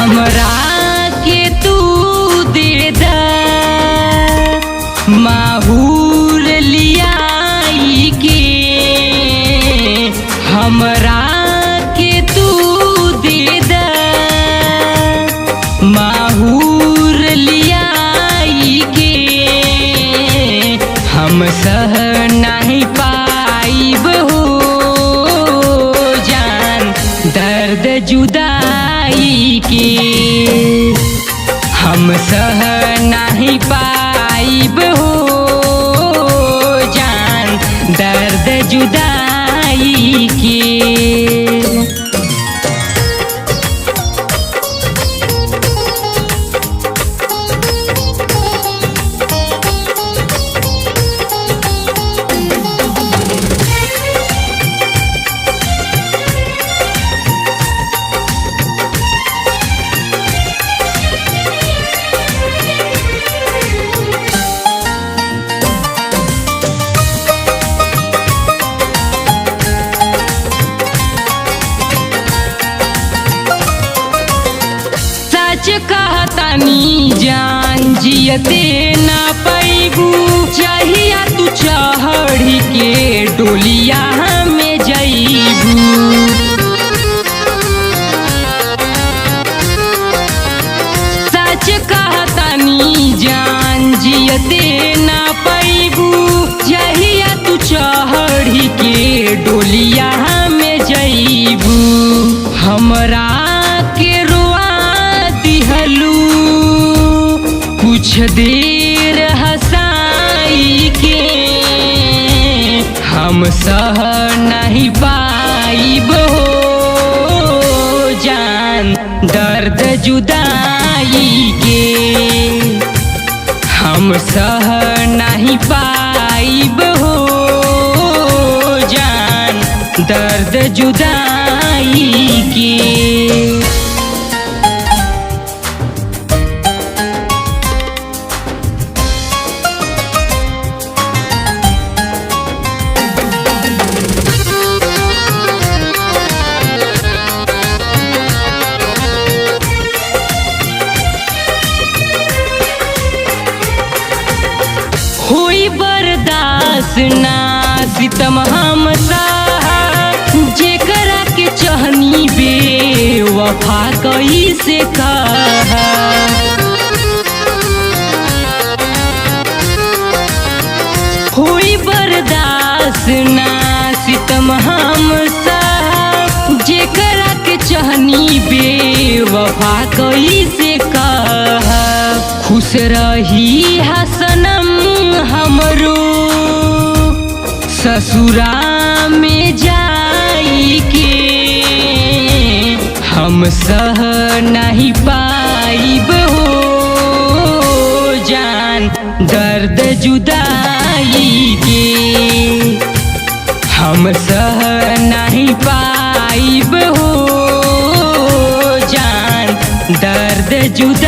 हमरा के तू दे दा माहूर लियाई के, हमरा के तू दे दा माहूर लियाई के। हम सह नहीं पाइब हो जान दर्द जुदाई के, हम सह नहीं पाइब हो जान दर्द जुदाई के। सच कहतानी जान जियते ना पैबू, चाहिया तू चढ़ी के डोलिया में जईबू। सच कहतानी जान जियते ना पैबू, चाहिया तू चढ़ी के डोलिया में जईबू। हमरा के कुछ देर हंसाई के, हम सह नहीं पाइब हो जान दर्द जुदाई के, हम सह नहीं पाइब हो जान दर्द जुदाई के। होई बर्दाश्त ना सितम हम सहा, जेकरा के चहनी बेवफा कैसे कहा। होई बर्दाश्त ना सितम हम सहा, जेकरा के चहनी बेवफा कैसे कहा। खुश रही हसनम हमरो ससुरा में जाई के, हम सह नहीं पाइब हो जान दर्द जुदाई के, हम सह नहीं पाइब हो जान दर्द जुदाई